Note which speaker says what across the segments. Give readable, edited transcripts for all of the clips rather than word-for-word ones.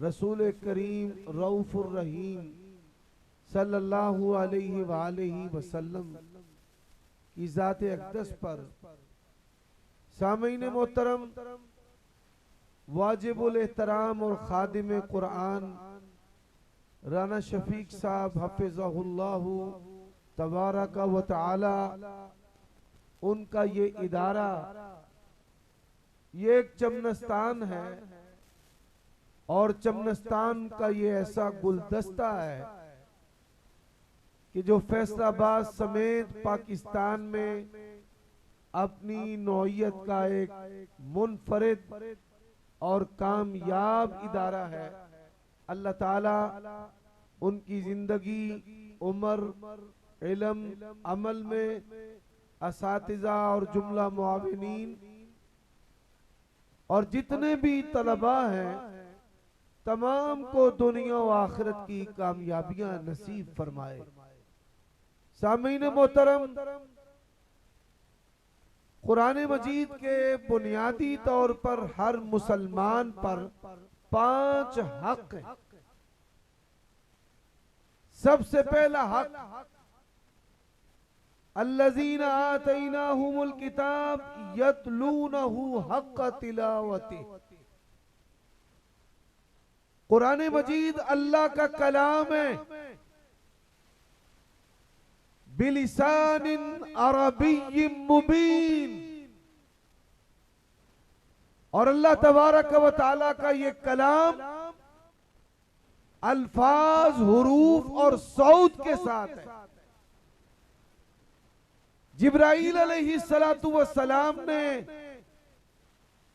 Speaker 1: रसूल करीम रऊफुर रहीम सल्लल्लाहु अलैहि वसल्लम की ज़ात अक़दस पर सामीन मोहतरम वाजिबुल एहतराम और खादिम कुरान राना शफीक साहब हफ़िज़हुल्लाहु तबारक व तआला, उनका ये इदारा ये एक चमनस्तान है और चमनस्तान का ये ऐसा गुलदस्ता है कि जो फैसलाबाद समेत पाकिस्तान में अपनी नौइयत का एक मुनफरिद और कामयाब इदारा है। अल्लाह ताला उनकी जिंदगी, उम्र, इल्म, अमल में असातिज़ा और जुमला मुआविनीन और जितने भी तलबा हैं तमाम को दुनिया और आखिरत की कामयाबियां नसीब फरमाए। सामीन मोहतरम, कुरान मजीद के बुनियादी तौर पर हर मुसलमान पर 5 हक हैं। सबसे पहला हक, अल्लज़ीना आतैनाहुमुल किताब यतलूनहु हक़्क़ तिलावती। कुरान मजीद अल्लाह का कलाम है, बिलिसानिन अरबिय्यिम मुबीन, और अल्लाह तबारक व तआला का ये कलाम अल्फाज, हुरूफ और सौत के साथ है। जिब्राईल अलैहिस्सलातु वस्सलाम ने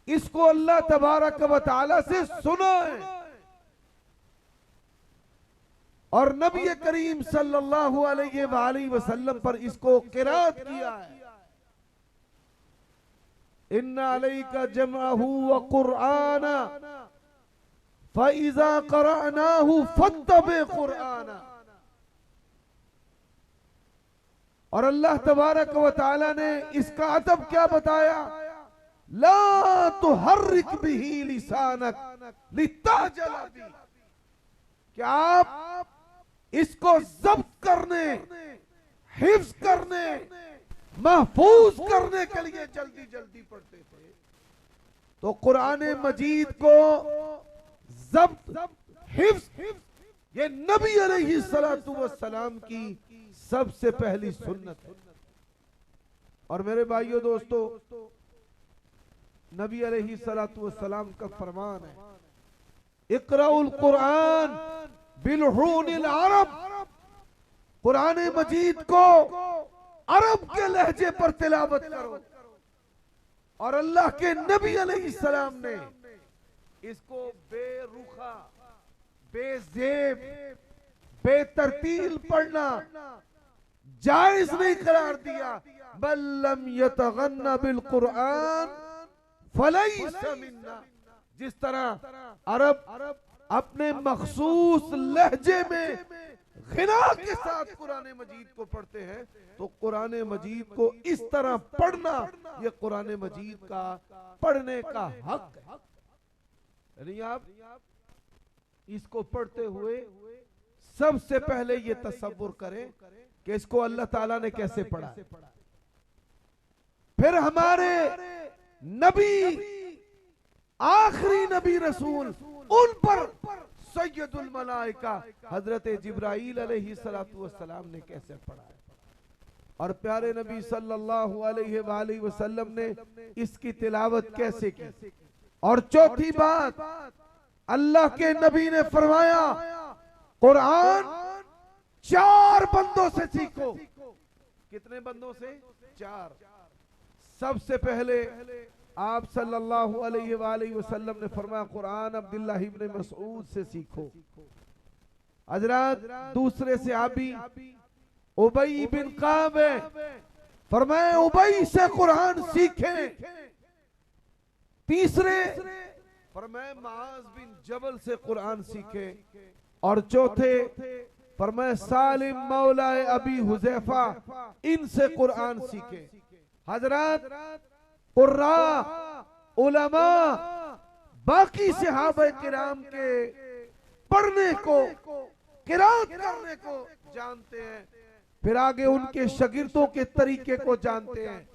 Speaker 1: इसको अल्लाह तबारक व तआला से सुना है और नबी करीम सल्लल्लाहु अलैहि वसल्लम पर इसको क़िराअत किया है। इन्ना अलैका जमअहु व क़ुरआना फ़इज़ा क़रअनाहु फ़त्तबि क़ुरआना। और अल्लाह तबारक व तआला ने इसका अदब क्या बताया, ला तुहर्रिक बिही लिसानक लिताजल बिही, क्या आप इसको जब्त करने, हिफ्ज करने, महफूज करने के लिए जल्दी जल्दी पढ़ते थे। तो कुरान मजीद को जब्त, हिफ्ज ये नबी अलैहिस्सलातु वस्सलाम की सबसे पहली सुन्नत है। और मेरे भाइयों दोस्तों, नबी अलैहिस्सलातु वस्सलाम का फरमान है, इक़राउल कुरान बिलहूनिल अरब, कुरान मजीद को अरब के लहजे पर तिलावत करो। और अल्लाह के नबी अलैहिस्सलाम ने इसको बेरुखा, बेजेब, बेतरतील पढ़ना जायज नहीं करार दिया। बल्लम यतगन्ना बिल कुरान फलैसा मिन्ना। जिस तरह अरब अपने मखसूस लहजे में ग़िना के साथ कुरान मजीद को पढ़ते हैं, तो कुरान मजीद को इस तरह पढ़ना ये कुरान मजीद का पढ़ने का हक है। यानी आप इसको पढ़ते हुए सबसे पहले ये तसव्वुर करें कि इसको अल्लाह ताला ने कैसे पढ़ा। फिर हमारे नबी, आखिरी नबी रसूल, उन पर सैयदुल मलाइका हजरत जिब्राईल अलैहिस्सलातु वस्सलाम ने कैसे पढ़ा है, और प्यारे नबी सल्लल्लाहु अलैहि वसल्लम ने इसकी तिलावत कैसे की। और चौथी बात, अल्लाह के नबी ने फरमाया कुरान 4 बंदों से सीखो। कितने बंदों से? 4। सबसे पहले आप सल्लल्लाहु अलैहि वसल्लम ने फरमाया कुरान अब्दुल्लाह इब्न मसऊद से सीखो। हजरत दूसरे सहाबी उबई बिन काब फरमाया उबई से कुरान सीखें। तीसरे फरमाया मुआज बिन जबल से कुरान सीखे। और चौथे फरमाया सालिम मौला अबी हुज़ैफा, इनसे कुरान सीखे। हजरत कुर्रा, उलमा, बाकी सहाबा किराम के पढ़ने को, किरात करने को जानते हैं, फिर आगे उनके शागिर्दों के तरीके को जानते हैं।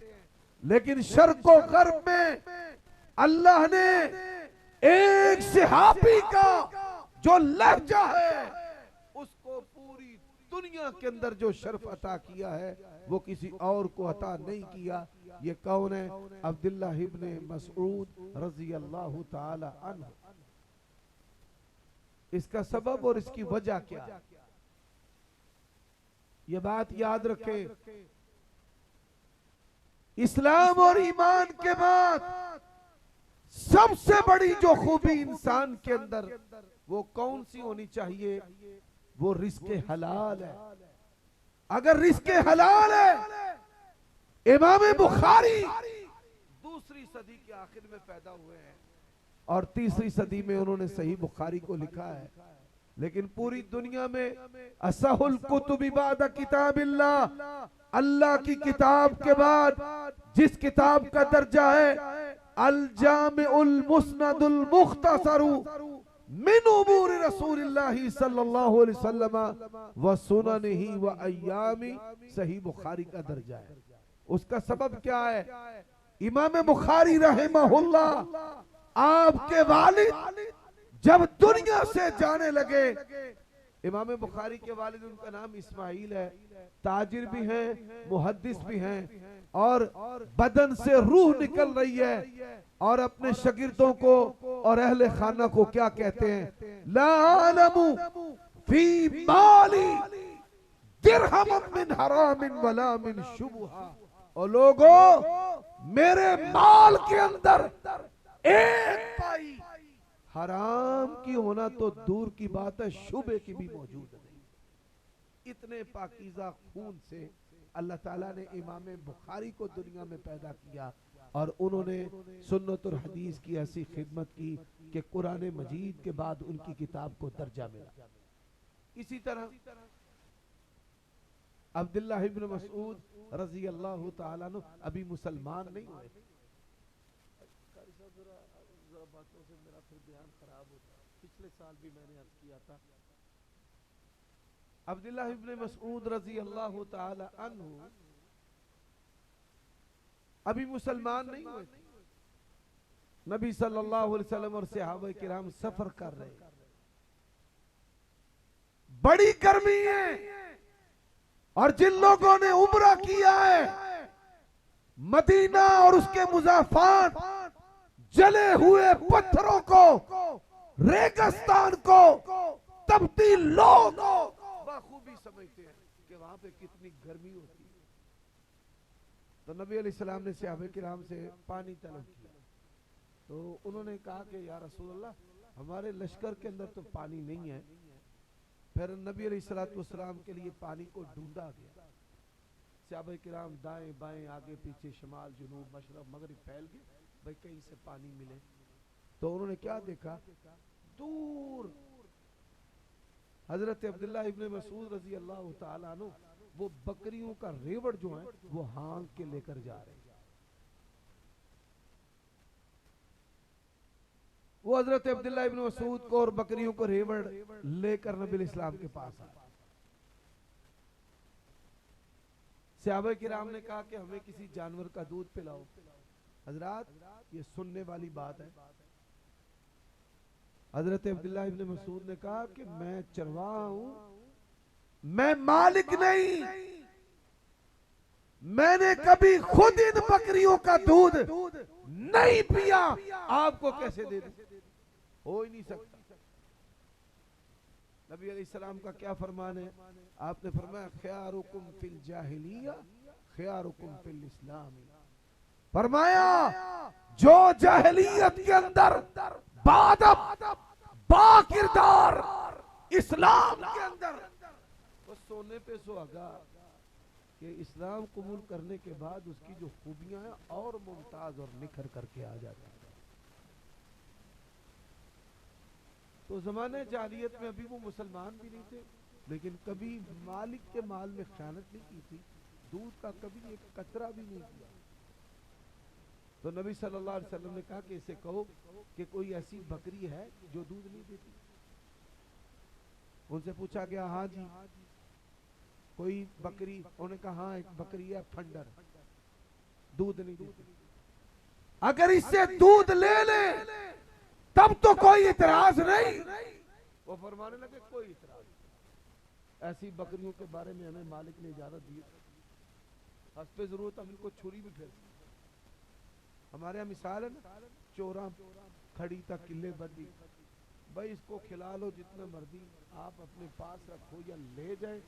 Speaker 1: लेकिन शर्क व गर्ब में अल्लाह ने एक सहाबी का जो लहजा है उसको पूरी दुनिया के अंदर जो शर्फ अता किया है वो किसी और को अता नहीं किया। ये कौन है? अब्दुल्लाह इब्ने मसऊद रज़ी अल्लाह ताला अन्हु। इसका सबब और इसकी वजह क्या? ये बात याद रखें, इस्लाम और ईमान के बाद सबसे बड़ी जो खूबी इंसान के अंदर वो कौन सी होनी चाहिए? वो रिस्क हलाल है। अगर रिस्क हलाल है, इमाम बुखारी दूसरी सदी के आखिर में पैदा हुए हैं और तीसरी सदी में उन्होंने सही बुखारी को लिखा है। लेकिन पूरी दुनिया में असहुल कुतुबी बाद किताबिल्लाह, अल्लाह की किताब के बाद जिस किताब का दर्जा है अल जामिउल मुस्नदुल मुख्तसरु मिन उमूर रसूलिल्लाहि सल्लल्लाहु अलैहि वसल्लम व सुननिही व अय्यामी, सही बुखारी का दर्जा है। उसका सबब क्या है? इमाम बुखारी रहमहुल्लाह आपके वालिद जब दुनिया से जाने लगे, इमाम बुखारी के वालिद उनका नाम इस्माइल है, ताजिर भी हैं, मुहद्दिस भी हैं और बदन से रूह निकल रही है और अपने शागिर्दों को और अहले खाना को क्या कहते हैं? ला आलमु फी माली दिरहम मिन हरामिन वला मिन शुबहा। और लोगों, मेरे माल के अंदर एक पाई हराम की होना तो दूर की बात है, शुबे की भी मौजूद नहीं। इतने पाकीज़ा खून से अल्लाह ताला ने इमाम बुखारी को दुनिया में पैदा किया और उन्होंने सुन्नत और हदीस की ऐसी खिदमत की कि कुरान मजीद के बाद उनकी किताब को दर्जा मिला। इसी तरह अब्दुल्लाह इब्न मसऊद रज़ी अल्लाह ताला अन्हु अभी मुसलमान नहीं हुए। बातों से मेरा फिर बयान खराब होता है। पिछले साल भी मैंने अर्ज किया था, अब्दुल्लाह इब्न मसऊद रज़ी अल्लाह ताला अन्हु अभी मुसलमान नहीं हुए। नबी सल्लल्लाहु अलैहि वसल्लम और सहाबा किराम सफर कर रहे हैं, बड़ी गर्मी है और जिन लोगों ने उम्रा किया है, मदीना और उसके मुज़ाफात जले हुए पत्थरों को, रेगिस्तान को, तपती लोग बखूबी समझते हैं कि वहां पे कितनी गर्मी होती है। तो नबी अलैहिस्सलाम ने सहाबा किराम से पानी तलब किया तो उन्होंने कहा कि या रसूलल्लाह, हमारे लश्कर के अंदर तो पानी नहीं है। फिर नबी अलैहिस्सलाम के लिए पानी को ढूंढा गया। सहाबा किराम दाएं बाएं आगे पीछे शमाल जुनूब मशरक मगरिब फैल गए, भाई कहीं से पानी मिले। तो उन्होंने क्या देखा? दूर हजरत अब्दुल्लाह इब्ने मसऊद रज़ी अल्लाह ताला अन्हु वो बकरियों का रेवड़ जो है वो हाँक के लेकर जा रहे हैं। वो हजरत अब्दुल्लाह इब्ने मसऊद को और बकरियों को रेवड़ लेकर नबी इस्लाम के पास आए। सहाबा किराम ने कहा कि हमें किसी जानवर का दूध पिलाओ। हजरात, ये सुनने वाली बात है। हजरत अब्दुल्लाह इब्ने मसऊद ने कहा कि मैं चरवाहा हूं, मैं मालिक नहीं, मैंने कभी खुद इन बकरियों का दूध नहीं पिया, आपको कैसे दे दूं? हो ही नहीं सकता। नबी अलैहिस्सलाम का क्या फरमान है? आपने फरमाया खयारुकुम फिल जाहिलिया खयारुकुम फिल इस्लाम। फरमाया जो जाहिलियत के अंदर बादब बाकिरदार, इस्लाम के अंदर वो सोने पे सुहागा कि इस्लाम कबूल करने के बाद उसकी जो खूबियां हैं और मुमताज और निखर करके आ जाती है। तो जमाने जाहिलियत में अभी वो मुसलमान भी नहीं थे, लेकिन कभी मालिक के माल में खयानत नहीं की थी, दूध का कभी एक कतरा भी नहीं किया। तो नबी सल्लल्लाहु अलैहि वसल्लम ने कहा कि इसे कहो कि कोई ऐसी बकरी है जो दूध नहीं देती। उनसे पूछा गया हाँ जी कोई बकरी, उन्होंने कहा हाँ एक बकरी है फंडर, दूध नहीं देती, अगर इससे दूध ले ले तब तो कोई इतराज नहीं। वो फरमाने लगे कोई इतराज, ऐसी बकरियों के बारे में हमें मालिक ने इजाजत दी, हस्बे जरूरत हम इनको छुरी भी फेर। हमारे यहाँ मिसाल है ना, चोरा खड़ी तक किले बंदी, भाई इसको खिला लो जितना मर्जी, आप अपने पास रखो या ले जाए,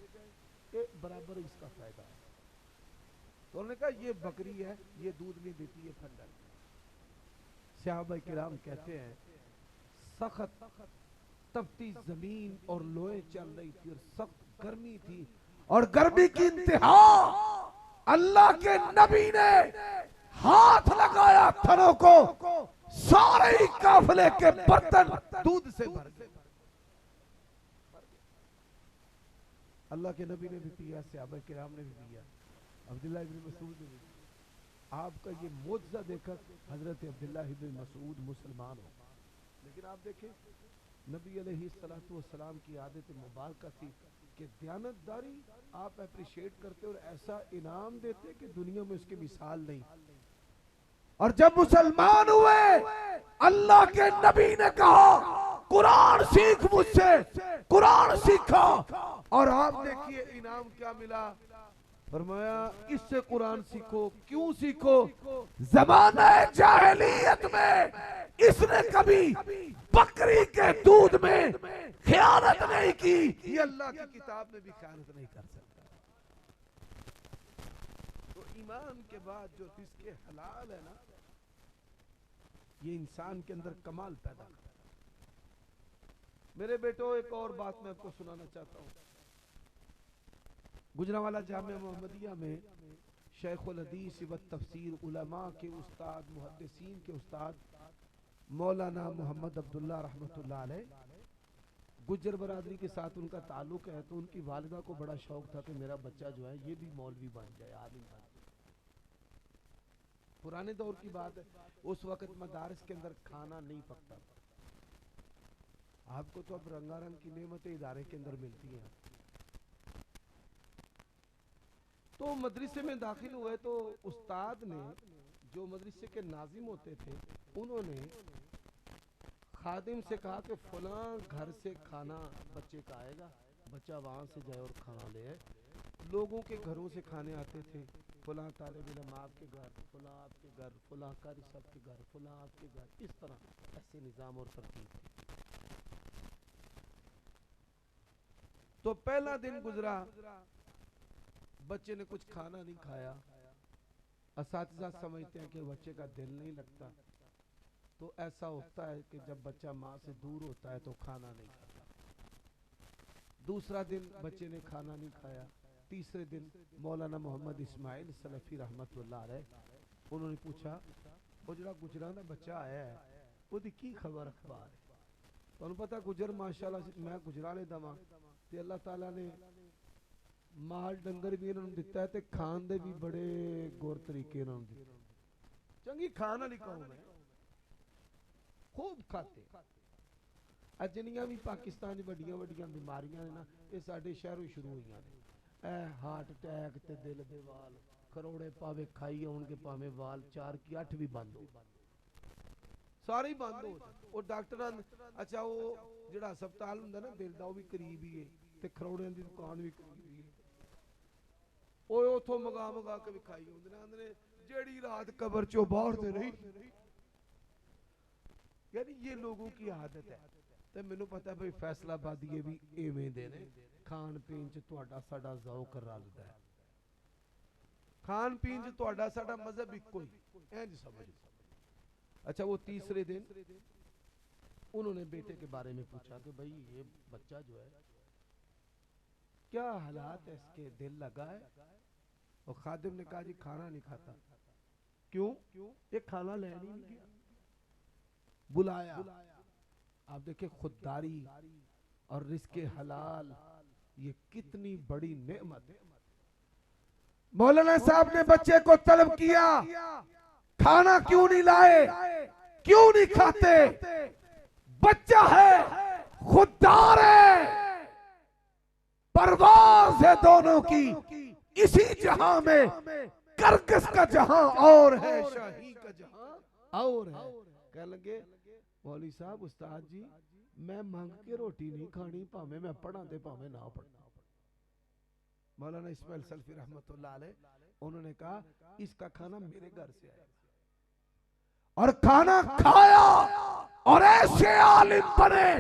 Speaker 1: ये बराबर इसका फायदा है। तो उन्होंने कहा ये बकरी है, ये दूध नहीं देती, ये फंडर। सहाबा किराम कहते हैं सख्त तपती जमीन और लोहे चल रही थी और सख्त गर्मी थी, और गर्मी की इंतहा अल्लाह के नबी ने हाथ लगाया थनों को, सारे ही काफिले के बर्तन दूध से भर गए। अल्लाह के नबी ने भी पिया, सहाबा किराम ने भी पिया, अब्दुल्ला इब्न मसूद ने भी। आपका ये मोजज़ा देखकर हजरत अब्दुल्ला इब्न मसूद मुसलमान हो। लेकिन आप देखें नबी अलैहिस्सलातु वस्सलाम की आदत मुबारक थी कि दयानतदारी आप अप्रिशिएट करते और ऐसा इनाम देते कि दुनिया में उसकी मिसाल नहीं। और जब मुसलमान हुए अल्लाह के नबी ने कहा कुरान सीख मुझसे, कुरान सीखा, और आप देखिए इनाम क्या मिला। फरमाया इससे कुरान सीखो। क्यों सीखो? ज़माना जाहिलियत में इसने कभी बकरी के दूध में खयानत नहीं की, ये अल्लाह की किताब में भी खयानत नहीं कर सकता। तो ईमान के बाद जो रिज़्क़ हलाल है ना, ये इंसान के अंदर कमाल पैदा करता है। मेरे बेटो एक और बात मैं आपको सुनाना चाहता हूँ। गुजरांवाला जामिया मोहम्मदिया में शेखुल हदीस व तफसीर उलमा के उस्ताद, मुहद्दिसीन के उस्ताद मौलाना मोहम्मद अब्दुल्ला रहमतुल्लाह अलैह, गुज्जर बरादरी के साथ उनका ताल्लुक है। तो उनकी वालिदा को बड़ा शौक था कि मेरा बच्चा जो है ये भी मौलवी बन जाए, आलिम बन जाए। पुराने दौर की बात है, उस वक्त मदारिस के अंदर खाना नहीं पकता था। आपको तो अब रंगारंग की नेमतें इदारे के अंदर मिलती हैं। तो मदरसे में दाखिल हुए तो उस्ताद ने, जो मदरसे के नाजिम होते थे, उन्होंने खादिम से कहा कि फलां घर से खाना बच्चे का आएगा, बच्चा वहाँ से जाए और खाना ले आए। लोगों के घरों से खाने आते थे, फलां तालिब इल्म आपके घर, फलां आपके घर, फलां कारी साहब के घर, फलां आपके घर, इस तरह ऐसे निज़ाम और तरतीब थी। तो पहला दिन गुजरा, बच्चे ने कुछ खाना नहीं खाया। असातिज़ा समझते हैं कि बच्चे का दिल नहीं लगता। तो ऐसा होता है कि जब बच्चा माँ से दूर होता है तो खाना नहीं खाता। दूसरा दिन बच्चे ने खाना नहीं खाया। तीसरे दिन मौलाना मोहम्मद इस्माइल सलफी रहमतुल्लाह अलैह, उन्होंने पूछा वो जरा गुजराना बच्चा आया है, वो की खबर अखबार है। तो पता गुजर माशाल्लाह मैं गुजराने दवा ते अल्लाह ताला ने माल डंगर भी इन्होंने दिता है, खान दे भी बड़े गौर तरीके इन्होंने दिते। चंगी खान वाली कौम है, खूब खाते। जिन्नियां भी पाकिस्तान वड्डियां वड्डियां बीमारियां ने ना, ये साडे शहरों शुरू हुई ने। हार्ट अटैक ते दिल दे वाल, करोड़े पावे खाई आउणगे भावें वाल 4 की 8 भी बंद हो, सारे ही बंद हो जाए। और डॉक्टर अच्छा वो जिहड़ा अस्पताल हुंदा ना दिल दा, वो भी करीब ही है ते खरोड़ियां दी दुकान भी करीब ही है। उथों मंगा मंगा के भी खाई आउंदे ने, जेड़ी रात कबर चो बाहर ते रही। यानी ये लोगों की आदत है। तो मैनू पता भाई फैसलाबादी भी इवें दे ने, खान पीन च तुहाडा साडा ज़ौक रलदा है, खान पीन च तुहाडा साडा मजहब इक्को ही, इंज समझ। अच्छा वो तीसरे दिन उन्होंने बेटे के बारे में पूछा कि भाई ये बच्चा जो है क्या हालात है, इसके दिल लगा है? और खादिम ने कहा जी खाना नहीं खाता। क्यों? ये खाना लेने नहीं गया, बुलाया। आप देखिए खुददारी और रिज़्क़े हलाल ये कितनी बड़ी नेमत है। मौलाना साहब ने बच्चे को तलब किया, खाना क्यों नहीं लाए, क्यों नहीं खाते? बच्चा है, खुददार है, दोनों की इसी जहां में करकस का जहां और है, शाही का जहां और है। कह लगे मौलवी साहब उस्ताद जी मैं मांग के रोटी नहीं खानी, भावे मैं पढ़ा दे भावे ना पढ़ना। मौलाना इस्माइल सल्फी रहमतुल्लाह अलैह उन्होंने कहा इसका खाना मेरे घर से आएगा। और खाना खाया और ऐसे आलिम बने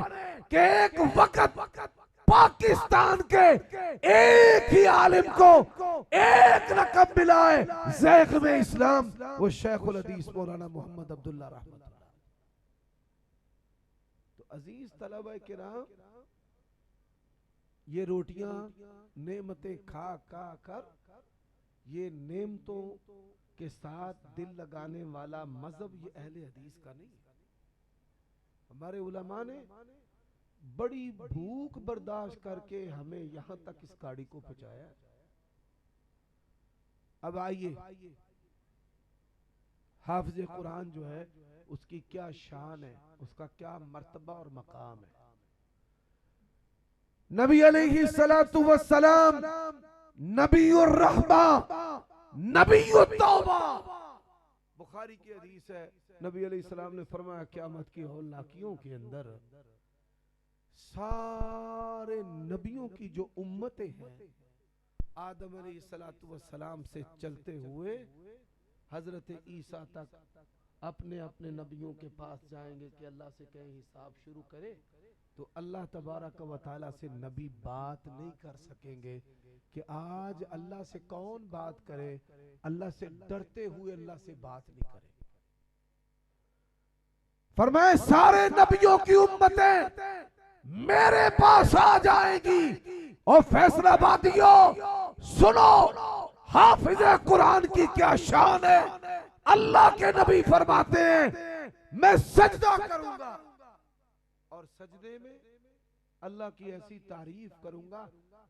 Speaker 1: कि एक वक्त पाकिस्तान के एक ही आलिम को एक लक़ब मिला है ज़ैग़ में इस्लाम, वो शेखुल हदीस मौलाना मोहम्मद अब्दुल्ला रहमतुल्लाह। तो अजीज तलबा किराम, ये रोटियां नेमतें खा खा कर ये नेमतों के साथ दिल लगाने वाला मजहब ये अहले हदीस का नहीं है। हमारे उलमा ने बड़ी भूख बर्दाश्त करके हमें यहां तक इस गाड़ी को पहुंचाया। अब आइए हाफिज कुरान जो है उसकी क्या शान है, उसका क्या मर्तबा और मकाम है। नबी अलैहिस्सलातु वस्सलाम नबीउर रहमा नबीउत तौबा, बुखारी की हदीस है। नबी अलैहिस्सलाम ने फरमाया क़यामत की हौलनाकियों के अंदर सारे नबियों की जो उम्मतें हैं आदम अलैहिस्सलातु वस्सलाम से चलते हुए हजरत ईसा तक अपने अपने नबियों के पास जाएंगे कि अल्लाह से कहें हिसाब शुरू करे, तो अल्लाह तबारक व तआला से नबी बात नहीं कर सकेंगे कि आज अल्लाह से कौन बात करे। अल्लाह से डरते हुए अल्लाह से बात नहीं करे। फरमाए सारे नबियों की उम्मतें मेरे पास आ जाएगी। और फैसलाबादियों सुनो, हाफिज कुरान की क्या शान है। अल्लाह के नबी फरमाते हैं मैं सजदा करूंगा और सजदे में अल्लाह की ऐसी तारीफ करूंगा,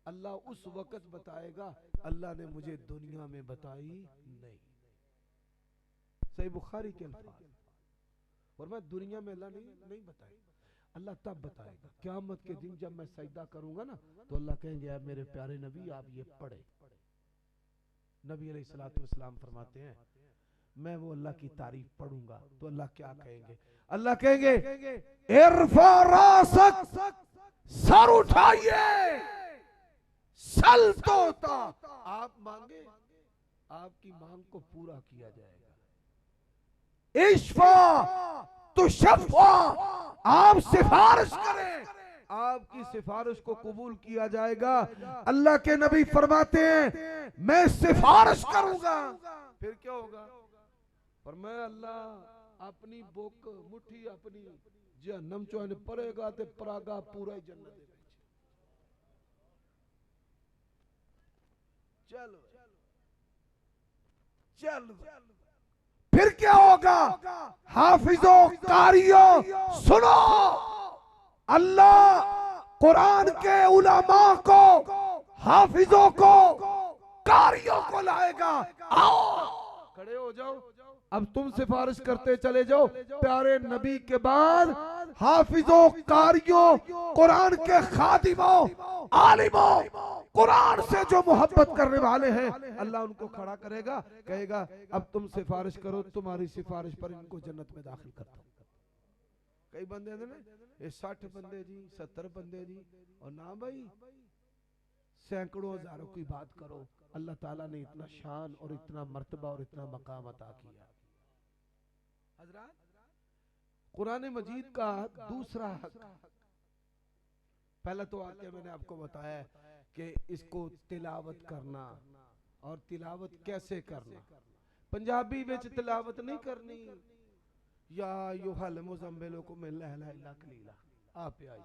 Speaker 1: अल्लाह उस वक्त बताएगा अल्लाह ने मुझे दुनिया में बताई नहीं। सही बुखारी के अल्फाज। और मैं दुनिया में अल्लाह नहीं बताई, अल्लाह तब बताएगा क़यामत के दिन जब मैं सजदा करूंगा ना, तो अल्लाह कहेंगे यार मेरे प्यारे नबी आप ये पढ़े। नबी अलैहिस्सलातु वस्सलाम फरमाते हैं मैं वो अल्लाह की तारीफ पढ़ूंगा तो अल्लाह क्या कहेंगे। अल्लाह कहेंगे इरफा रासक, सर उठाइए, सल तोता, आप मांगे आपकी मांग को पूरा किया जाएगा। इश्फा तो शफा, आप सिफारिश करें आपकी सिफारिश को कबूल किया जाएगा। अल्लाह के नबी फरमाते हैं मैं सिफारिश करूंगा, फिर क्या होगा। पर मैं अल्लाह अपनी बुक मुट्ठी अपनी जहन्नम चो परेगा ते परागा पूरा ही जन्नत दे। चलो चलो फिर क्या होगा। हाफिजों कारियों सुनो, अल्लाह कुरान के उलमा को, हाफिजों को, कारियों को लाएगा। आओ खड़े हो जाओ, अब तुम सिफारिश करते चले जाओ। प्यारे नबी के बाद हाफिजों कारियों कुरान के खादिमों आलिमों कुरान से जो मोहब्बत करने वाले हैं अल्लाह उनको खड़ा करेगा, कहेगा अब तुम सिफारिश करो, तुम्हारी सिफारिश पर इनको जन्नत में दाखिल करता हूं। कई बंदे थे ना 60 बंदे जी 70 बंदे जी, और ना भाई सैकड़ों हजारों की बात करो। अल्लाह ताला ने इतना शान और इतना मर्तबा और इतना मकाम अता किया। हजरात कुरान मजीद का दूसरा हक, पहला तो आके मैंने आपको बताया कि इसको तिलावत करना, और तिलावत कैसे करना। पंजाबी विच तिलावत नहीं करनी या युहल मुज़म्मिलो को मिल ला इला कलीला आप आई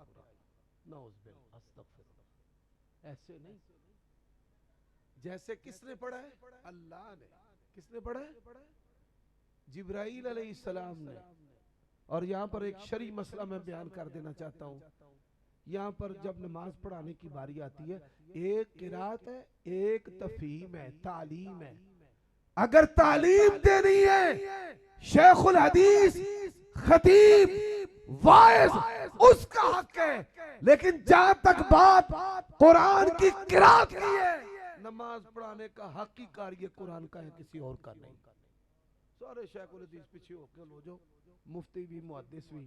Speaker 1: नौज बिल अस्तगफिरुल्लाह, ऐसे नहीं। जैसे किसने पढ़ा है, अल्लाह ने। किसने पढ़ा है, जिब्राइल अलैहिस्सलाम ने। और यहाँ पर एक शरी मसला मैं बयान कर देना चाहता हूँ। यहाँ पर जब नमाज पढ़ाने की बारी आती है, एक किरात है, एक तफहीम है, तालीम है। अगर तालीम देनी है शेखुल हदीस खतीब, वाइज, उसका हक है। लेकिन जहां तक बात कुरान की किरात की है, नमाज पढ़ाने का हक ही कार्य कुरान का है, किसी और का नहीं। सारे शेखुल हदीस पीछे होके लो जो मुफ्ती भी मुहद्दिस भी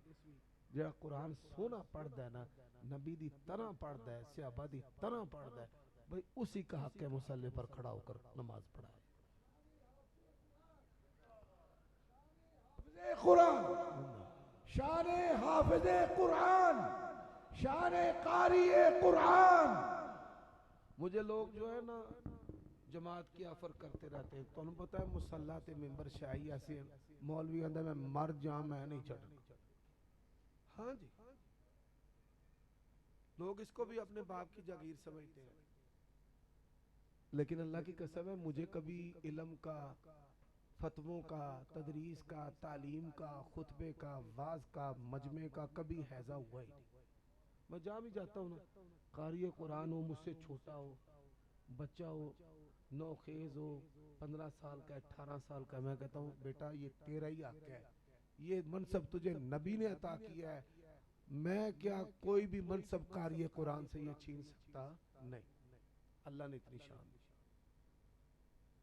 Speaker 1: जेड़ा कुरान सोना पढ़दा है ना, नबी दी तरह पढ़दा है, सहाबा दी तरह पढ़दा है, भाई उसी का हक है मुसल्ले पर खड़ा होकर नमाज पढ़ाए। कुरान, शान हाफिज कुरान, शान कारी कुरान। मुझे लोग जो है ना जमात की ऑफर करते रहते हैं, तो पता है मुसल्ला ते मेंबर शाही ऐसे मौलवी आंदा मैं मर जा मैं नहीं चढ़नी। हाँ जी, लोग इसको भी अपने बाप की जागीर समझते हैं, लेकिन अल्लाह की कसम है मुझे कभी इल्म का, फतवों का, तदरीस का, तालीम का, खुतबे का, वाज का, मजमे का कभी हैजा हुआ ही नहीं। मैं जहाँ भी जाता हूँ ना, कारी कुरान हो, मुझसे छोटा हो, बच्चा हो, नौखेज हो, 15 साल का, 18 साल का, मैं कहता हूँ बेटा ये तेरा ही हक है, ये मनसब तुझे नबी ने अता किया है, मैं क्या कोई भी मनसब कारी कुरान से ये छीन सकता नहीं। अल्लाह ने इतनी शान दी।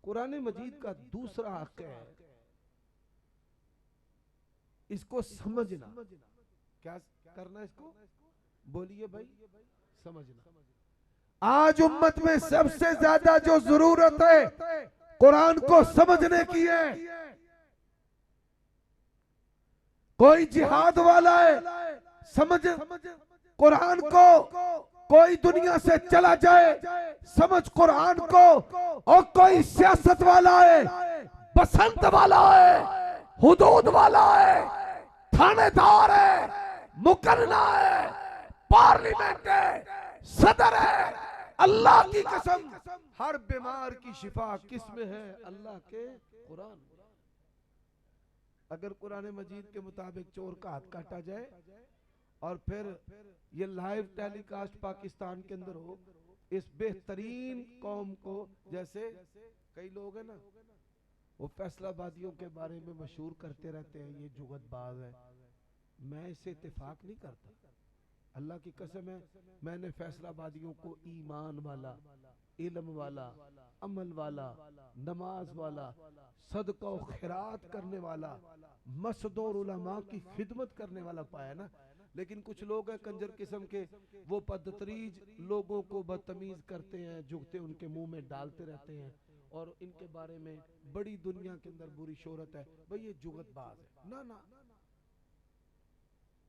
Speaker 1: कुरान मजीद का दूसरा हक है इसको समझना। क्या करना इसको? बोलिए भाई, समझना। आज उम्मत में सबसे ज्यादा जो जरूरत है कुरान को समझने की है। कोई जिहाद वाला है, समझ कुरान को, कोई दुनिया से चला जाए समझ कुरान को, और कोई सियासत वाला है, बसंत वाला है, हुदूद वाला है, थानेदार है, मुकर्रना है, पार्लियामेंट है, सदर है, अल्लाह की कसम हर बीमार की शिफा किसमें है? अल्लाह के कुरान। अगर कुरान मजीद के मुताबिक चोर का हाथ काटा जाए और फिर ये लाइव टेलीकास्ट पाकिस्तान के अंदर हो, इस बेहतरीन कौम को, जैसे कई लोग हैं ना वो फैसलाबादियों के बारे में मशहूर करते रहते हैं ये जुगतबाज है, मैं इससे इत्तेफाक नहीं करता। अल्लाह की कसम है मैंने फैसलाबादियों को ईमान वाला, इल्म वाला, अमल वाला, नमाज वाला, सदका और खैरात करने वाला, मस्जिद और उलमा की खिदमत करने वाला पाया ना। लेकिन कुछ लोग हैं कंजर किस्म के, वो बदतरीज लोगों को बदतमीज करते हैं, जुगते उनके मुंह में डालते रहते हैं और इनके बारे में बड़ी दुनिया के अंदर बुरी शोहरत है, भाई ये जुगतबाज है। ना ना,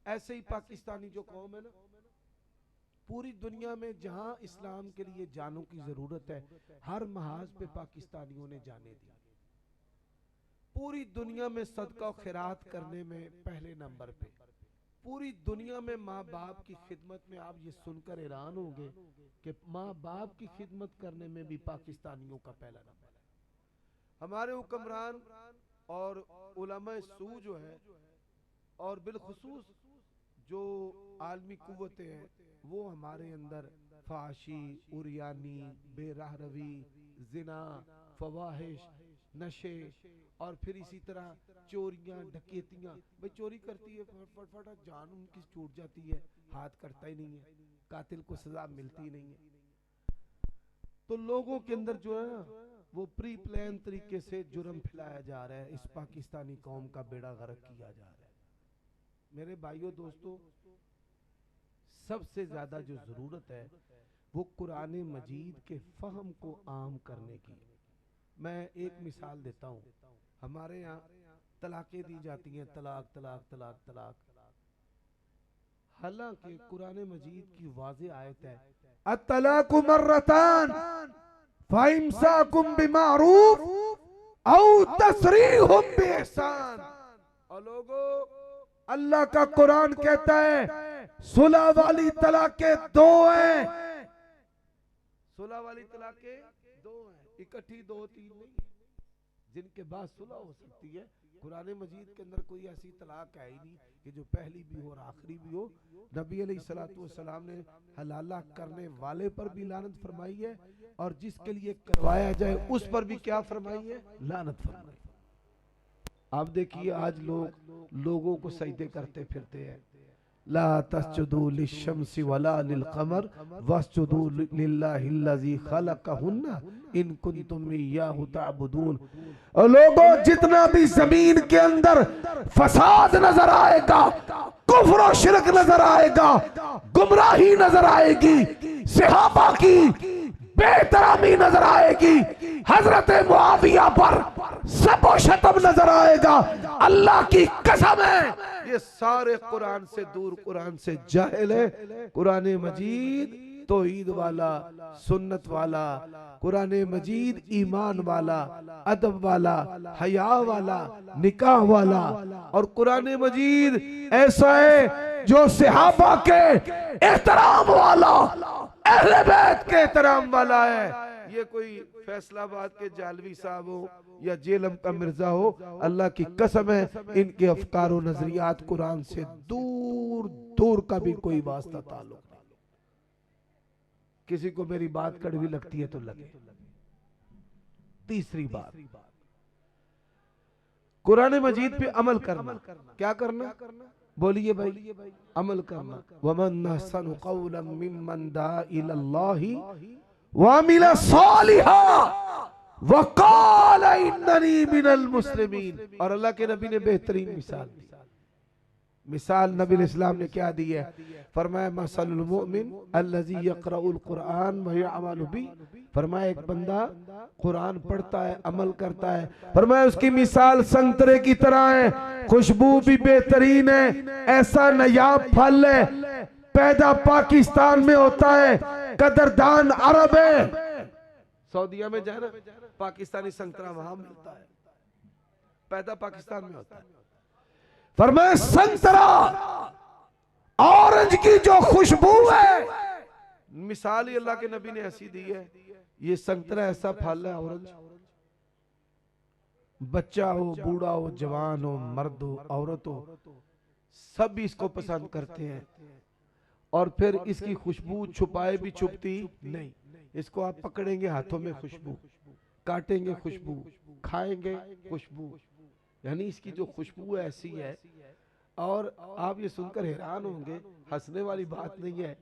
Speaker 1: ऐसे ही पाकिस्तानी जो कौम है ना, पूरी दुनिया में जहां इस्लाम के लिए जानों की जरूरत है हर महाज पे पाकिस्तानियों ने जाने दी। पूरी दुनिया में सदका खैरात करने में पहले नंबर पे, पूरी दुनिया में माँ बाप की खिदमत में। आप ये सुनकर हैरान होंगे कि माँ बाप की खिदमत करने में भी पाकिस्तानियों का पहला नंबर है। हमारे हुक्मरान और उलमा सू जो है, और बिलखुसूस जो आलमी कुव्वतें हैं, वो हमारे अंदर फाशी, उरियानी, बेराहरवी, जिना, फवाहिश, नशे और फिर इसी तरह चोरियां, डकैतियां। भाई चोरी करती है फटाफट जान उनकी छूट जाती है, हाथ करता ही नहीं है, कातिल को सजा मिलती नहीं है। तो लोगों के अंदर जो है ना वो प्री प्लान तरीके से जुर्म फैलाया जा रहा है, इस पाकिस्तानी कौम का बेड़ा गर्क किया जा रहा है। मेरे भाइयों दोस्तों, सबसे ज्यादा जो जरूरत है वो कुरान मजीद के फहम को आम करने की है। मैं एक मिसाल देता हूँ, हमारे यहाँ तलाकें दी जाती हैं, तलाक तलाक तलाक तलाक, हालांकि कुरान मजीद की वाज़ेह आयत है अत्तलाकु मर्रतान फाइमसाकुम बिमारूफ औ तसरीहुम बिइहसान। और लोगों, अल्लाह का कुरान कहता है सुलह वाली तलाकें दो हैं, सुलह वाली तलाकें दो हैं, इकट्ठी दो तीन नहीं है, जिनके बाद सुलह हो सकती है। कुरान मजीद के अंदर कोई ऐसी तलाक है ही नहीं कि जो पहली भी हो और आखिरी भी हो। नबी अलैहिस्सलातु वस्सलाम ने हलाला करने वाले पर भी लानत फरमाई है और जिसके लिए करवाया जाए उस पर भी क्या फरमाई है? लानत फरमाई। आप देखिए आज लोगों को सजदे करते फिरते हैं। ला तस्जुदू लिश्शम्सि वला लिलकमर वस्जुदू लिल्लाहिल्लज़ी खलक़हुन्ना इन कुंतुम इय्याहु तअबुदून। और लोगों, जितना भी जमीन के अंदर फसाद नजर आएगा, कुफ्र और शिरक नजर आएगा, गुमराही नजर आएगी, सहाबा की बेतरामी नजर आएगी, हजरत मुआविया पर सबो शतम नजर आएगा, अल्लाह की कसम है ये सारे कुरान से दूर, कुरान से जाहिल है। कुरान मजीद तौहीद वाला, सुन्नत वाला, कुरान मजीद ईमान वाला, अदब वाला, हया वाला, निकाह वाला, और कुरान मजीद ऐसा है जो सहाबा के एहतराम वाला, अहले बैत के एहतराम वाला है। ये कोई फैसलाबाद के जालवी साहब हो या जेलम का मिर्जा हो, अल्लाह की कसम है इनके अफकार और नजरियात कुरान से दूर दूर का भी कोई वास्ता ताल्लुक नहीं। किसी को मेरी बात कड़वी लगती है तो लगे। तीसरी बात, कुरान मजीद पे अमल करना। क्या करना? बोलिए भाई, अमल करना। वमन अहसनु कौलन मिम्मन दा इलल्लाहि वअमिला सालिहा वक़ाल इन्ननी मिनल मुस्लिमीन। और अल्लाह के नबी ने बेहतरीन मिसाल दी। मिसाल नबी इस्लाम ने क्या दी है? फरमाया मसलुल मुमिन अल्लज़ी यक़रउल कुरान व यअमलु बि। फरमाया एक बंदा कुरान पढ़ता है, अमल करता है, फरमाया उसकी मिसाल संतरे की तरह है, खुशबू भी बेहतरीन है, ऐसा नायाब फल है, पैदा पाकिस्तान में होता है, कदरदान अरब है। सऊदीया में जाए ना, पाकिस्तानी संतरा वहां मिलता है, पैदा पाकिस्तान में होता है। फरमाया संतरा, ऑरेंज की जो खुशबू है, मिसाल ही अल्लाह के नबी ने ऐसी दी है, ये संतरा ऐसा फल है ऑरेंज, बच्चा हो, बूढ़ा हो, जवान हो, मर्द हो, औरत हो, सब इसको पसंद करते हैं। और फिर इसकी खुशबू छुपाए भी छुपती नहीं। इसको आप पकड़ेंगे हाथों में खुशबू, काटेंगे खुशबू, खाएंगे खुशबू, यानी इसकी जो खुशबू ऐसी है। और आप ये सुनकर हैरान होंगे, हंसने वाली बात नहीं है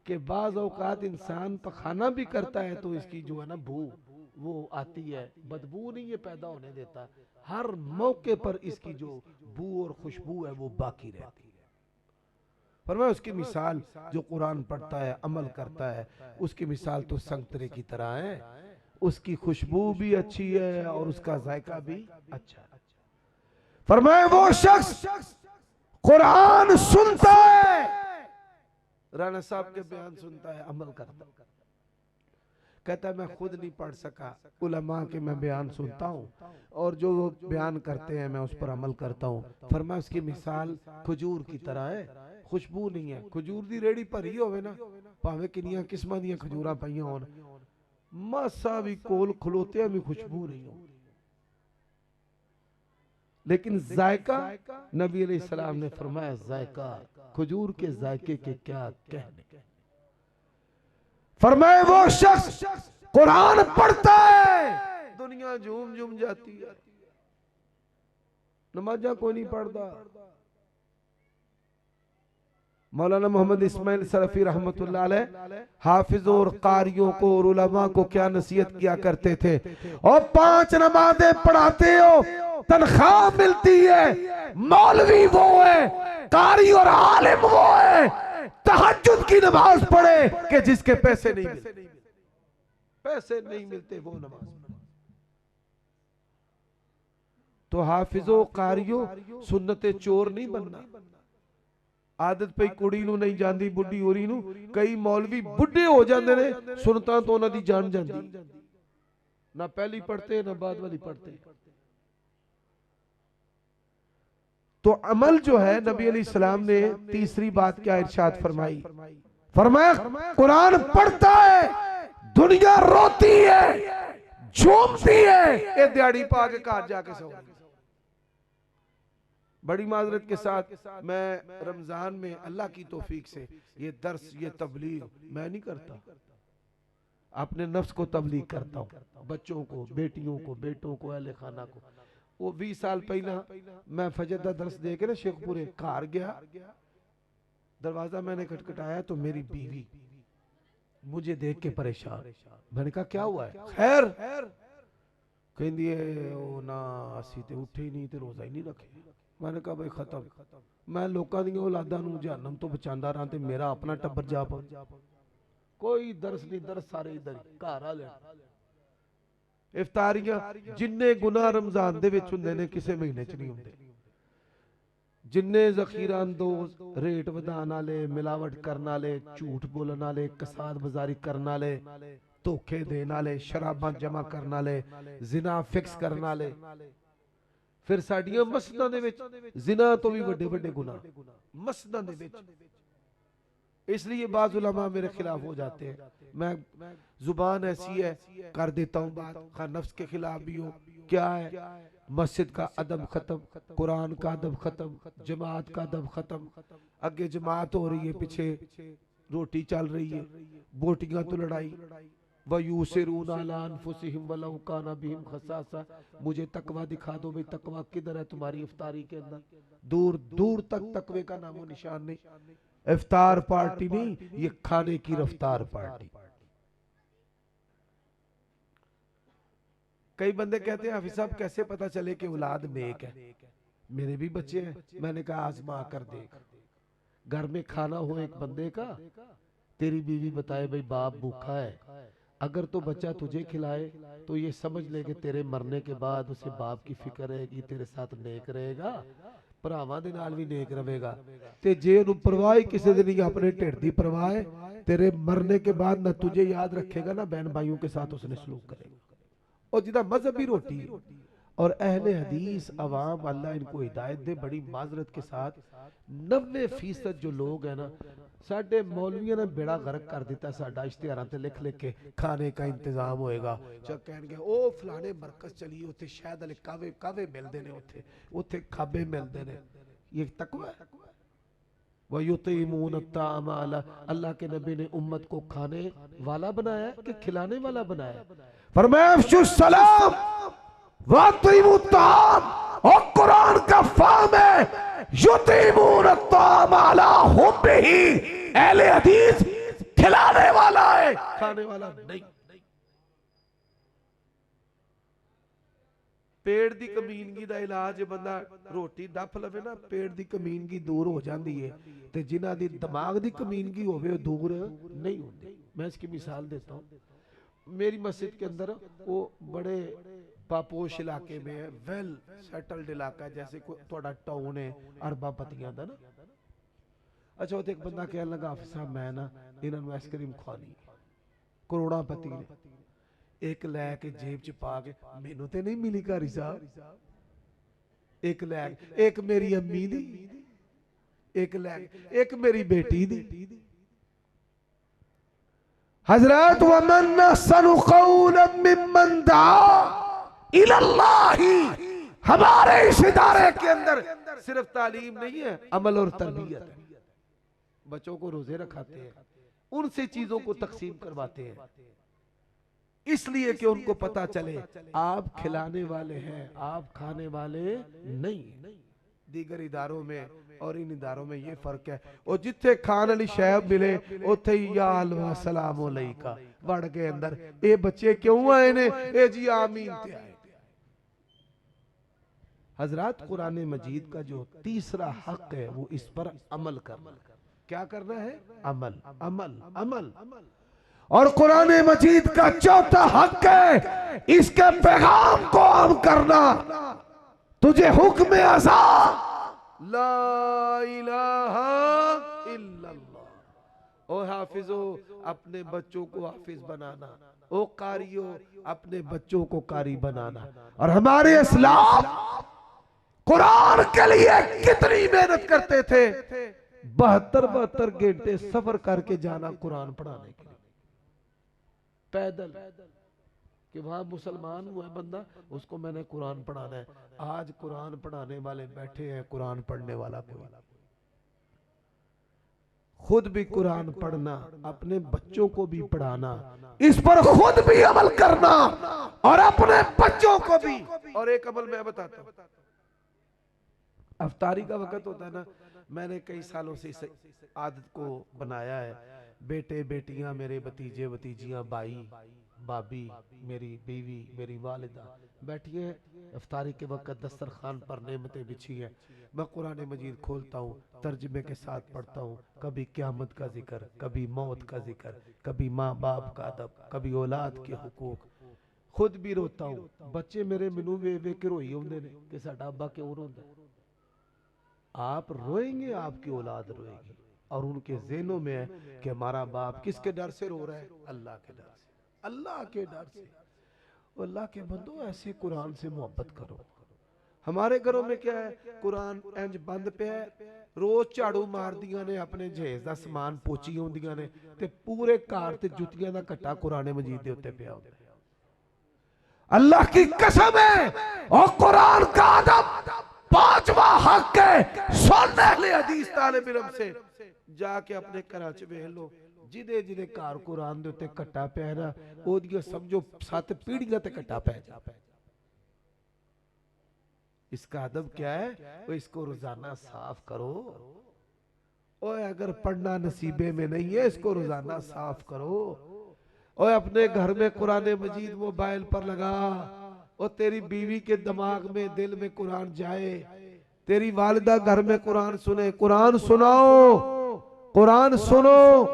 Speaker 1: कि बाज़ औकात इंसान पखाना भी करता है तो इसकी जो है ना बू वो आती है, बदबू नहीं ये पैदा होने देता, हर मौके पर इसकी जो बू और खुशबू है वो बाकी रहती है। फरमाया उसकी मिसाल जो कुरान पढ़ता है, अमल करता है, उसकी मिसाल तो संतरे की तरह है, उसकी खुशबू भी अच्छी है और उसका जायका भी अच्छा है। फरमाया वो शख्स कुरान सुनता है, राणा साहब के बयान सुनता है, अमल करता है, कहता है मैं खुद नहीं पढ़ सका, उलमा के मैं बयान सुनता हूँ और जो वो बयान करते हैं मैं उस पर अमल करता हूँ। फरमाया उसकी मिसाल खजूर की तरह है, खुशबू नहीं है। खजूर दी रेड़ी भरी होवे ना, भावे किनिया किस्मां दी खजूरां पईयां होन, मासा भी कोल खलोते भी खुशबू नहीं हो, लेकिन जायका नबी अलैहिस्सलाम ने फरमाया जायका खजूर के जायके के क्या कहने। फरमाया वो शख्स कुरान पढ़ता है, दुनिया झूम झूम जाती है, नमाजा कोई नहीं पढ़ता। मौलाना मोहम्मद इस्माइल सरफी रहमतुल्लाह अलैह हाफिज और कारियों को और उलमा को क्या नसीहत किया करते थे, और 5 नमाजें पढ़ाते हो, तनख्वाह मिलती है, मौलवी वो है, कारी और आलिम वो है, तहज्जुद की नमाज पढ़े कि जिसके पैसे नहीं मिलते, पैसे नहीं मिलते वो नमाज पढ़े। तो हाफिजो कारियो सुन्नते चोर नहीं बनना, आदत पे कुड़ी नू नहीं जाती, बुढ़ी होरी नू, कई मौलवी बुढ़े हो जाते ने, सुनता तो उन्हां दी जान जाती, ना पहली पढ़ते ना बाद वाली पढ़ते। तो अमल जो है, नबी अलैहिस्सलाम ने तीसरी बात क्या इरशाद फरमाई? फरमाया कुरान पढ़ता है, दुनिया रोती है, झूमती है, ये दिहाड़ी पा के घर जाके सो। बड़ी माजरत के साथ मैं रमजान में अल्लाह की तौफीक से ये दर्स, ये तबलीग मैं नहीं करता, अपने नफ्स को तबलीग करता हूँ, बच्चों को, बेटियों को, बेटों को, अहले खाना को, वो 20 साल पहला मैं फजर दा दरस दे के ना शेखपुरे घर गया, दरवाजा मैंने खटखटाया तो मेरी बीवी मुझे देख के परेशान। मैंने कहा क्या हुआ है? खैर कहंदी है ओ ना असी ते उठे ही नहीं ते रोजा ही नहीं रखे। मैंने कहा भाई खत्म, मैं लोकां दी औलादां नूं जहन्नम तो बचांदा रहां ते मेरा अपना टब्बर जा पा। कोई दरस नहीं, दरस सारे इधर ही घर आ ले। इफ्तारियां जिन्ने गुनाह रमजान दे विच हुंदे ने किसे महीने च नहीं हुंदे। जिन्ने जखीरा अंदोज, रेट वधान वाले, मिलावट करने वाले, झूठ बोलने वाले, कसाद बाजारी करने वाले, धोखे देने वाले, शराबां जमा करने वाले, जिना फिक्स करने वाले, फिर साडियां मस्जिदां दे विच जिना तो भी बड़े बड़े गुनाह मस्जिदां दे विच। इसलिए बाज़ उलमा मेरे खिलाफ हो जाते हैं। मैं जुबान ऐसी है कर देता हूँ बात, खा नफ्स के खिलाफ भी हो। क्या है? मस्जिद का अदब खत्म, कुरान का अदब खत्म, जमात का अदब खत्म। आगे जमात हो रही है, पीछे रोटी चल रही है, बोटियां तो लड़ाई। वयूसिरून अला अनफुसिहिम वलौ काना बिहिम खसासा। मुझे तकवा दिखा दो भाई, तकवा किधर है तुम्हारी इफ्तारी के अंदर? दूर दूर तक तकवे का नामो निशान नहीं। इफ्तार पार्टी नहीं, ये खाने की रफ्तार पार्टी। कई बंदे कहते हैं हाफिज साहब कैसे पता चले कि औलाद नेक है? मेरे भी बच्चे हैं। मैंने कहा आजमा कर देख। घर में खाना हो एक बंदे का, तेरी बीवी बताए भाई बाप भूखा है, अगर तो बच्चा तुझे खिलाए तो ये समझ ले कि तेरे मरने के बाद उसे बाप की फिक्र रहेगी, तेरे साथ नेक रहेगा, भरावां दे नाल भी नेक रहेगा। ते जे उन्हें परवाह ही किसी दिन नहीं, अपने ढिड दी परवाह है, तेरे मरने के बाद न तुझे याद रखेगा ना बहन भाइयों के साथ उसने सलूक करेगा। और जिदा मजहबी रोटी है। और अहले हदीस अवाम, अल्लाह इनको हिदायत दे, बड़ी माजरत के साथ 90% जो लोग है ना, साडे मौलवियों ने बेड़ा गर्क कर दिता। साडा इश्तिहारां ते लिख लिख के खाने का इंतजाम होएगा। चल कहणगे ओ फलाने मरकज चलिए, उत्थे शायद वाले कावे कावे मिलते हैं, उत्थे उत्थे खाबे मिलते हैं। ये तकवा है। वयुतीमून अत्ताम अला, अल्लाह के नबी ने उम्मत को खाने वाला बनाया कि खिलाने वाला बनाया? फरमाया अफ्शुस सलाम वातीमू ताम। और कुरान का फाम है युतीमून अत्ताम अला हुब्बिही। अहले हदीस खिलाने वाला है, खाने वाला नहीं। पेट दी कमीनगी दा इलाज बंदा रोटी डफ लवे ना, पेट दी कमीनगी दूर हो जाती है। ते जिन्हां दी दिमाग दी कमीनगी होवे दूर नहीं होती। मैं इसकी मिसाल देता हूँ। मेरी मस्जिद के अंदर वो बड़े पापोश इलाके में है, वेल सेटल्ड इलाका है, जैसे कोई थोड़ा टाउन है अरबापतियां दा ना। अच्छा वो एक बंदा कहने लगा हाफिज साहब मैं ना इन्होंने आइसक्रीम खानी, करोड़ापति ने एक लैके जेब च पा के, मैनू तो नहीं मिली कारी साहब, एक लैक, एक मेरी अम्मी दी, एक लैक, एक मेरी बेटी दी। हजरत वमन अहसनु कौलन मिम्मन दआ इलल्लाही। हमारे इस इदारे के अंदर सिर्फ तालीम नहीं है, अमल और तरबियत है। बच्चों को रोजे रखाते हैं, उनसे चीजों को तकसीम करवाते हैं, इसलिए कि उनको पता चले आप खिलाने वाले हैं, आप खाने वाले नहीं। दीगर इदारों में और इन इदारों में ये फर्क है। और जिथे खान वाली शैब मिले उथे ही या हलवा सलाम अलैका वड़ के अंदर। ये बच्चे क्यों आए ने? ए जी आमीन ते आए। हजरात कुरान मजीद का जो तीसरा हक है वो इस पर अमल करना। क्या करना है? अमल अमल अमल। और कुरान मजीद का चौथा हक है इसके पैगाम को आम करना। तुझे हुक्म अज़ा ला इलाहा इल्लल्लाह। ओ हाफिजो अपने बच्चों को हाफिज बनाना, ओ कारियो अपने बच्चों को कारी बनाना। और हमारे इस्लाम कुरान के लिए कितनी मेहनत करते थे, 72 घंटे सफर करके जाना कुरान पढ़ाने के लिए, पैदल, कि वहां मुसलमान हुआ बंदा उसको मैंने कुरान पढ़ाना है। आज कुरान पढ़ाने वाले बैठे हैं, कुरान पढ़ने वाला कोई। खुद भी कुरान पढ़ना, अपने बच्चों को भी पढ़ाना, इस पर खुद भी अमल करना और अपने बच्चों को भी। और एक अमल मैं बताता हूं, अफ्तारी का वक्त होता है ना, मैंने कई सालों से इस आदत को बनाया है। बेटे बेटियां, मेरे भतीजे भतीजियां, भाई भाभी, मेरी बीवी, मेरी वालिदा बैठी है, अफ्तारी के वक्त दस्तरखान पर नेमतें बिछी है, मैं कुरान मजीद खोलता हूँ, तर्जमे के साथ पढ़ता हूँ। कभी क़यामत का जिक्र, कभी मौत का जिक्र, कभी माँ बाप का अदब, कभी औलाद के हुकूक। खुद भी रोता हूँ, बच्चे मेरे मैनू वे वे के रोई होंदे ने कि साडा अब्बा क्यों रोंदा। आप रोएंगे, आपकी औलाद रोएगी, और उनके ज़हनों में है कि हमारा बाप किसके डर से रो रहा है? अल्लाह के डर से, अल्लाह के डर से। अल्लाह के बंदो, ऐसे कुरान से मोहब्बत करो। हमारे घरों में क्या है, कुरान इंज बंद पे है, रोज झाड़ू मार दिया ने, अपने जहेज का समान पोची आउंदियां ने, ते पूरे घर ते जुतियां दा घट्टा कुरान मजीद दे उत्ते पिया होंदा है। अल्लाह की कसम है, और कुरान का अदब पांचवा हक है। सुन अहले हदीस तालिब इल्म से जाके अपने घर च वेख लो, जिदे जिदे घर कुरान दे उत्ते घट्टा पै ना, ओदियां समझो 7 पीढ़ियां ते घट्टा पै जाए। इसका अदब क्या है? वो इसको रोजाना साफ करो। और अगर पढ़ना नसीबे में नहीं है, इसको रोजाना साफ करो। और अपने घर में कुरान मजीद मोबाइल पर लगा, और तेरी बीवी के दिमाग में, दिल में कुरान जाए, तेरी वालिदा घर में कुरान सुने, कुरान सुनाओ, कुरान सुनो,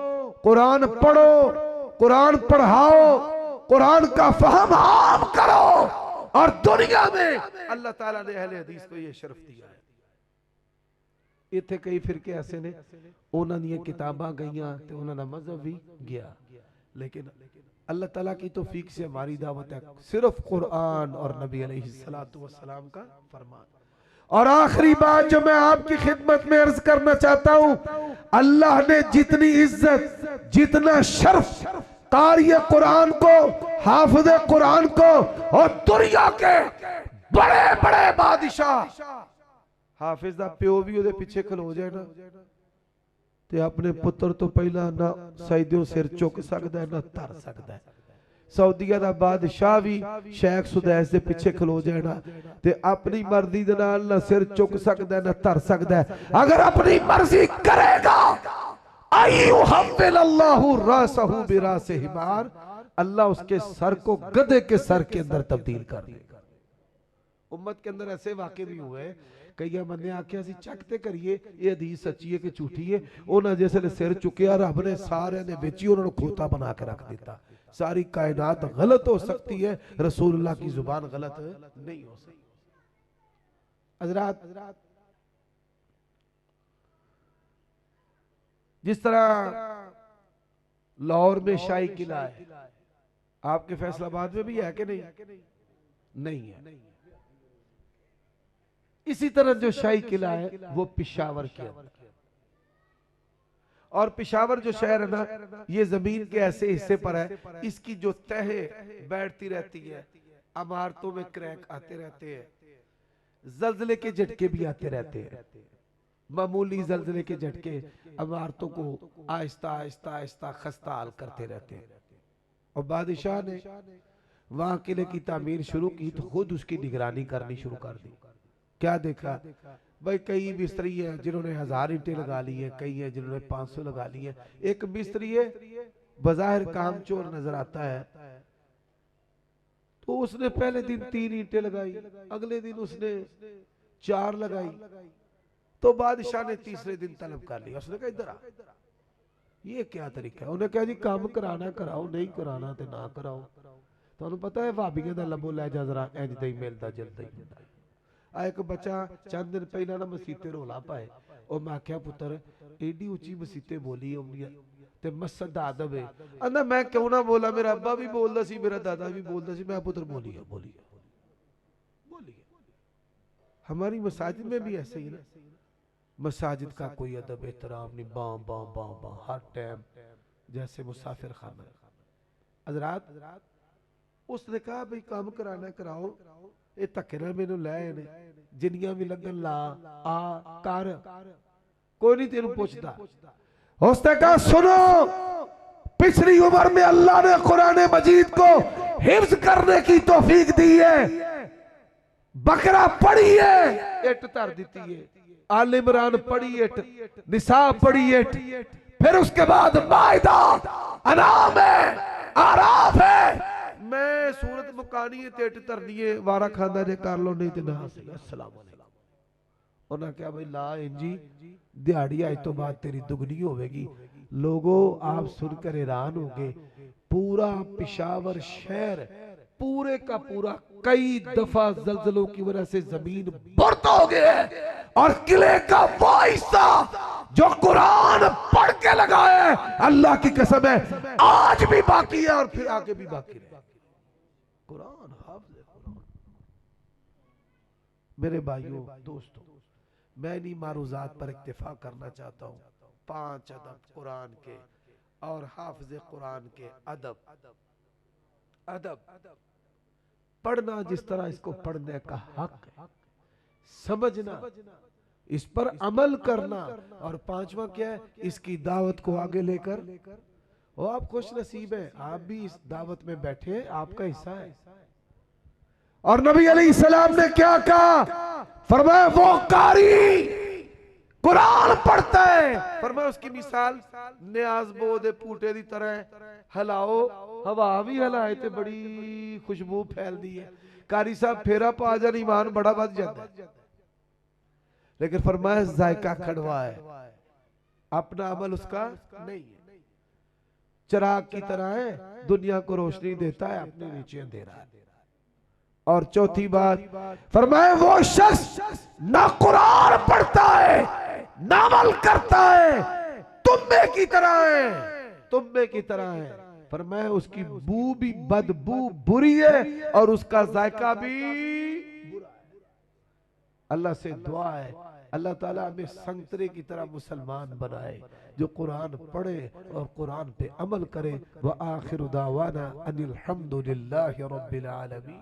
Speaker 1: कुरान पढ़ो, कुरान पढ़ाओ, कुरान का फहम आम करो। और दुनिया में अल्लाह ताला ने अहले हदीस को यह शर्फ दिया है। इत्थे कई फिरके ऐसे ने, उन्हां दी किताबां गईयां ते उन्हां दा मजहब भी गया, लेकिन अल्लाह ताला की तौफीक से हमारी दावत है सिर्फ कुरान और नबी अलैहिस्सलातु वस्सलाम का फरमान। और आखिरी बात जो मैं आपकी खिदमत में अर्ज करना चाहता हूं, अल्लाह ने जितनी इज्जत, जितना शर्फ कारी कुरान को, हाफिज कुरान को, और दुनिया के बड़े बड़े बादशाह, हाफिज दा प्यो भी उहदे पीछे खलो जाए ना, ते अपने पुत्र तो पहला ना सजदों सिर चुक सकता है, ना धर सकता है। सऊदीया दा बादशाह भी शेख सुदैस दे पीछे खलो जाना, ते अपनी मर्जी दे नाल ना सिर चुक सकता है, ना धर सकता है। अगर अपनी मर्जी करेगा, अय्युहव्विलल्लाहु रासहु बिरासे हिमार, अल्लाह उसके सर को गधे के सर के अंदर तब्दील कर देगा। उम्मत के अंदर ऐसे वाक़े भी हुए, कई बंदे आख्या सी चेक ते करिए ये हदीस सच्ची है कि झूठी है। उन्हें जिसले सिर चुकया, रब ने सारे ने विच ही उन्होंने खोता बना के रख दिता। सारी कायनात गलत हो सकती है, रसूलुल्लाह की जुबान गलत नहीं हो सकती। हज़रात, जिस तरह लाहौर में शाही किला है, आपके फैसलाबाद में भी है कि नहीं? नहीं है। इसी तरह जो शाही किला है वो पिशावर के अंदर, और पिशावर जो शहर है ना, ये जमीन के ऐसे हिस्से पर है, इसकी जो तह बैठती रहती है, इमारतों में क्रैक आते रहते हैं, जल्जले के झटके भी आते रहते हैं। मामूली जल्जले के झटके इमारतों को आहिस्ता आहिस्ता आहिस्ता खस्ता हाल करते रहते हैं। और बादशाह ने वहां किले की तामीर शुरू की तो खुद उसकी निगरानी करनी शुरू कर दी। क्या देखा भाई, कई मिस्त्री है जिन्होंने 1000 ईंटें लगा ली है, कई है जिन्होंने 500 लगा ली है। एक मिस्त्री है बज़ाहिर कामचोर नजर आता है, तो उसने पहले दिन 3 ईंटें लगाई, अगले दिन उसने 4 लगाई, तो बादशाह ने तीसरे दिन तलब कर लिया। उसने कहा इधर आ, ये क्या तरीका है? उन्हें कहा जी काम कराना कराओ, नहीं कराना तो ना कराओ। तो पता है भाबियों का लबो लहजा जरा इंज दा ही मिलदा जुलदा ही हुंदा है। एक बच्चा चंद दिन पहला ना मसीते रोला पाए, और मैं आख्या पुत्र एडी उची मसीते बोली आउंदी ते मस्जिद दा अदब है। अंदा मैं क्यों ना बोला, मेरा अब्बा भी बोलदा सी, मेरा दादा भी बोलदा सी, मैं पुत्र बोलिए बोलिए बोलिए। हमारी मसाजिद में भी ऐसे ही ना, मसाजिद का कोई अदब एहतराम नहीं, बां बां बां बां हर टाइम जैसे मुसाफिर खाना। हज़रात, उसने कहा भाई काम कराना कराओ, ये धक्के नाल मैनू लै ने, जिन्नियां भी लगन ला आ कर, कोई नहीं तेनू पुछदा। उसने कहा सुनो, पिछली उम्र में अल्लाह ने कुरान मजीद को हिफ्ज करने की तौफीक दी है। बकरा पढ़ी है, इट तर दी है, आल इमरान पढ़ी इट, निसा पढ़ी इट, फिर उसके बाद मायदा, अनाम है, आराफ है। मैं सूरत मुकानी है तेट तरनी है, वारा खांदा जे कर लो नहीं ते ना सही। अस्सलाम वालेकुम। उन्हें क्या भाई ला इंजी दिहाड़ी आज तो बाद तेरी दुगनी होगी। लोगों आप सुनकर हैरान होंगे, पूरा पेशावर शहर पूरे का पूरा कई दफा जल्जलों की वजह से जमीन बुर्द हो गया है, और किले का वो हिस्सा जो कुरान पढ़ के लगाए, अल्लाह की कसम है आज भी बाकी है और फिर आगे भी बाकी है। कुरान हाफ़िज़ कुरान। मेरे भाइयों दोस्तों, मैं नहीं मारूजात पर इक्तिफा करना चाहता हूँ। 5 अदब कुरान के और हाफिज़ कुरान के अदब। अदब पढ़ना जिस तरह इसको पढ़ने का हक है, समझना, इस पर अमल करना, और 5वां क्या है, इसकी दावत को आगे लेकर। और आप खुश नसीब हैं, आप भी इस दावत में बैठे, आपका हिस्सा है। और नबी अलैहिस्सलाम ने क्या कहा, फरमाया वो कारी कुरान पढ़ता है, फरमाया उसकी मिसाल न्याज बोदे पूटे दी तरह हलाओ, हवा भी हलाए ते बड़ी खुशबू फैल दी है। कारी साहब फेरा पा जान ईमान बड़ा बच जाता है, लेकिन फरमाया जायका कड़वा है, अपना अमल उसका नहीं है। चिराग की तरह है, दुनिया को रोशनी देता है, अपने नीचे अंधेरा है। और चौथी बात फरमाए वो शख्स ना कुरान पढ़ता है ना अमल करता है, तुम्बे की तरह है, तुम्बे की तरह है। फरमाए उसकी बू भी बदबू बुरी है और उसका जायका भी बुरा है। अल्लाह से दुआ है अल्लाह ताला हमें संतरे की तरह मुसलमान बनाए, जो कुरान पढ़े और कुरान पे अमल करे। व आखिर दावाना अनिल हम्दुलिल्लाहि रब्बिल आलमीन।